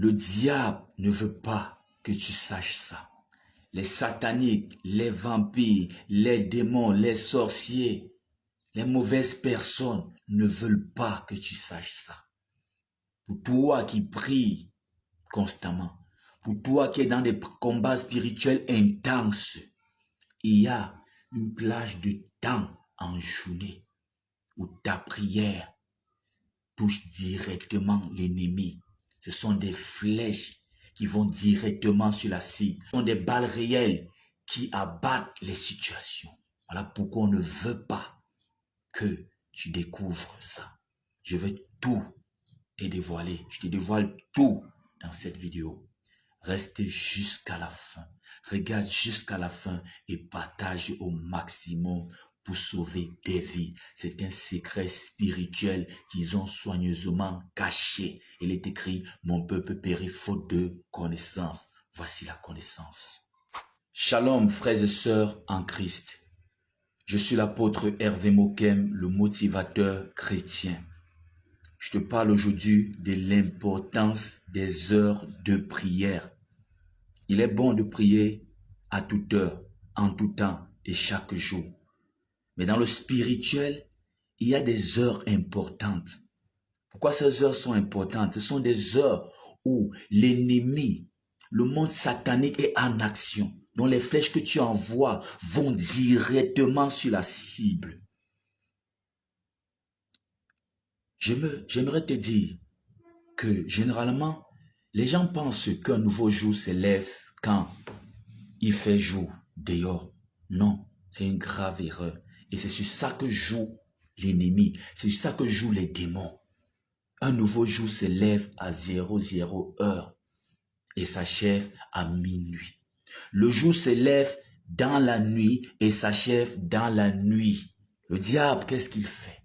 Le diable ne veut pas que tu saches ça. Les sataniques, les vampires, les démons, les sorciers, les mauvaises personnes ne veulent pas que tu saches ça. Pour toi qui pries constamment, pour toi qui es dans des combats spirituels intenses, il y a une plage de temps en journée où ta prière touche directement l'ennemi. Ce sont des flèches qui vont directement sur la cible. Ce sont des balles réelles qui abattent les situations. Voilà pourquoi on ne veut pas que tu découvres ça. Je vais tout te dévoiler. Je te dévoile tout dans cette vidéo. Reste jusqu'à la fin. Regarde jusqu'à la fin et partage au maximum pour sauver des vies. C'est un secret spirituel qu'ils ont soigneusement caché. Il est écrit, mon peuple périt faute de connaissance. Voici la connaissance. Shalom frères et sœurs en Christ. Je suis l'apôtre Hervé Mokem, le motivateur chrétien. Je te parle aujourd'hui de l'importance des heures de prière. Il est bon de prier à toute heure, en tout temps et chaque jour. Mais dans le spirituel, il y a des heures importantes. Pourquoi ces heures sont importantes? Ce sont des heures où l'ennemi, le monde satanique est en action. Donc les flèches que tu envoies vont directement sur la cible. J'aimerais te dire que généralement, les gens pensent qu'un nouveau jour se lève quand il fait jour dehors. Non, c'est une grave erreur. Et c'est sur ça que joue l'ennemi. C'est sur ça que jouent les démons. Un nouveau jour se lève à 00 heure et s'achève à minuit. Le jour se lève dans la nuit et s'achève dans la nuit. Le diable, qu'est-ce qu'il fait?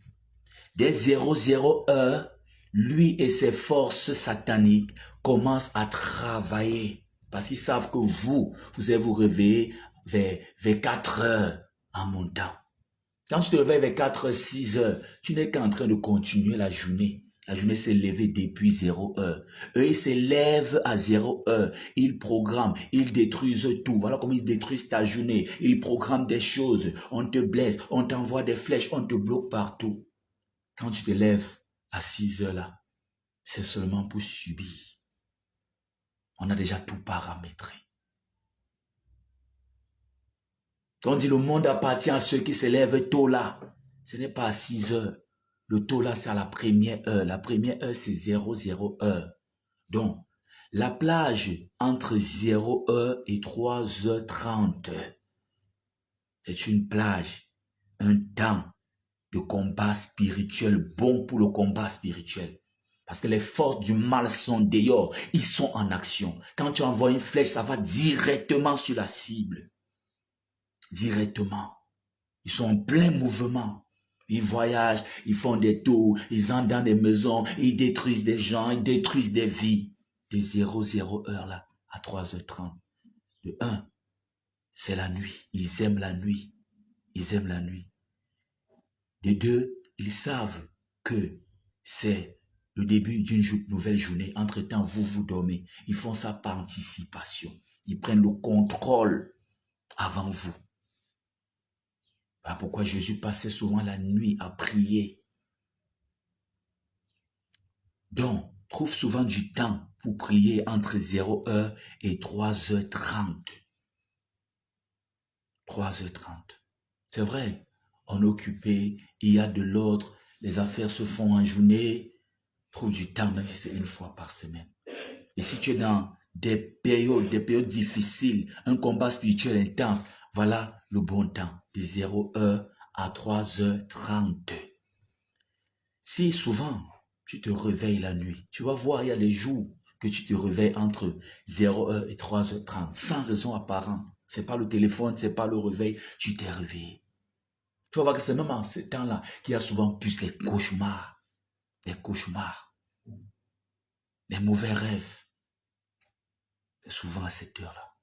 Dès 00 heure, lui et ses forces sataniques commencent à travailler. Parce qu'ils savent que vous allez vous réveiller vers 4 heures en montant. Quand tu te réveilles vers 4 heures, 6 heures, tu n'es qu'en train de continuer la journée. La journée s'est levée depuis 0 heure. Eux, ils se lèvent à 0 heure. Ils programment, ils détruisent tout. Voilà comment ils détruisent ta journée. Ils programment des choses. On te blesse, on t'envoie des flèches, on te bloque partout. Quand tu te lèves à 6 heures là, c'est seulement pour subir. On a déjà tout paramétré. Quand on dit le monde appartient à ceux qui se lèvent tôt là, ce n'est pas à 6 heures. Le tôt là, c'est à la première heure. La première heure, c'est 00 heure. Donc, la plage entre 0 heure et 3h30, c'est une plage, un temps de combat spirituel, bon pour le combat spirituel. Parce que les forces du mal sont dehors, ils sont en action. Quand tu envoies une flèche, ça va directement sur la cible. Directement. Ils sont en plein mouvement. Ils voyagent, ils font des tours, ils entrent dans des maisons, ils détruisent des gens, ils détruisent des vies. De 00 heure là, à 3h30. De 1, c'est la nuit. Ils aiment la nuit. Ils aiment la nuit. De 2, ils savent que c'est le début d'une nouvelle journée. Entre-temps, vous dormez. Ils font ça par anticipation. Ils prennent le contrôle avant vous. Voilà pourquoi Jésus passait souvent la nuit à prier. Donc, trouve souvent du temps pour prier entre 0 heure et 3h30. 3h30. C'est vrai, on est occupé, il y a de l'ordre, les affaires se font en journée. Trouve du temps, même si c'est une fois par semaine. Et si tu es dans des périodes difficiles, un combat spirituel intense, voilà le bon temps, de 0 heure à 3h30. Si souvent, tu te réveilles la nuit, tu vas voir, il y a des jours que tu te réveilles entre 0 heure et 3h30, sans raison apparente. C'est pas le téléphone, c'est pas le réveil, tu t'es réveillé. Tu vas voir que c'est même en ce temps-là qu'il y a souvent plus les cauchemars, les mauvais rêves. C'est souvent à cette heure-là.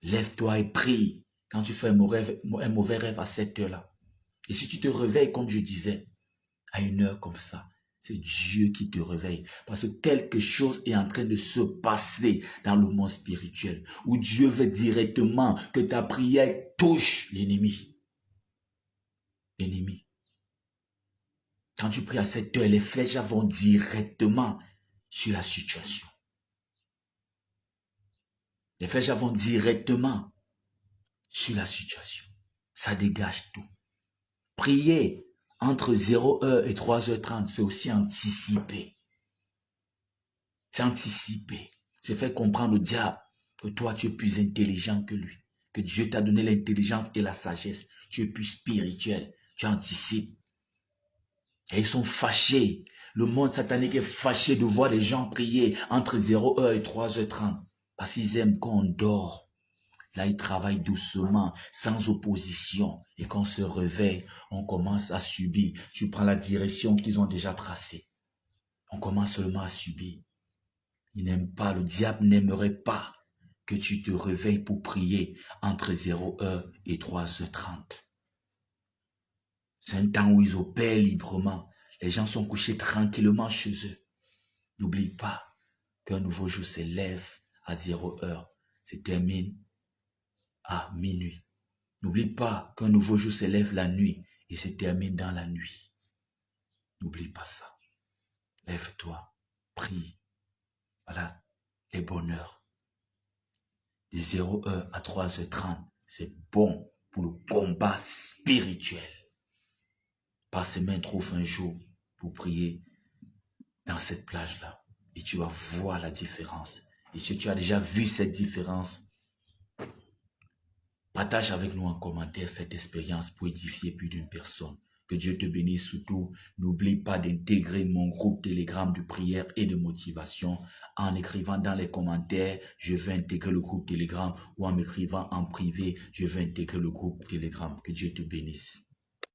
Lève-toi et prie quand tu fais un mauvais rêve à cette heure-là. Et si tu te réveilles, comme je disais, à une heure comme ça, C'est Dieu qui te réveille. Parce que quelque chose est en train de se passer dans le monde spirituel. Où Dieu veut directement que ta prière touche l'ennemi. L'ennemi. Quand tu pries à cette heure, les flèches vont directement sur la situation. Les flèches vont directement sur la situation. Ça dégage tout. Prier entre 0h et 3h30, c'est aussi anticiper. C'est anticiper. C'est faire comprendre au diable que toi, tu es plus intelligent que lui. Que Dieu t'a donné l'intelligence et la sagesse. Tu es plus spirituel. Tu anticipes. Et ils sont fâchés. Le monde satanique est fâché de voir les gens prier entre 0h et 3h30. Parce qu'ils aiment qu'on dort. Là, ils travaillent doucement, sans opposition. Et quand on se réveille, on commence à subir. Tu prends la direction qu'ils ont déjà tracée. On commence seulement à subir. Il n'aime pas, le diable n'aimerait pas que tu te réveilles pour prier entre 0h et 3h30. C'est un temps où ils opèrent librement. Les gens sont couchés tranquillement chez eux. N'oublie pas qu'un nouveau jour se lève à 0h, se termine à minuit. N'oublie pas qu'un nouveau jour se lève la nuit et se termine dans la nuit. N'oublie pas ça. Lève-toi, prie. Voilà les bonheurs. De 0h à 3h30, c'est bon pour le combat spirituel. Par semaine, trouve un jour pour prier dans cette plage-là. Et tu vas voir la différence. Et si tu as déjà vu cette différence, partage avec nous en commentaire cette expérience pour édifier plus d'une personne. Que Dieu te bénisse surtout. N'oublie pas d'intégrer mon groupe Telegram de prière et de motivation en écrivant dans les commentaires « Je veux intégrer le groupe Telegram » ou en m'écrivant en privé « Je veux intégrer le groupe Telegram ». Que Dieu te bénisse.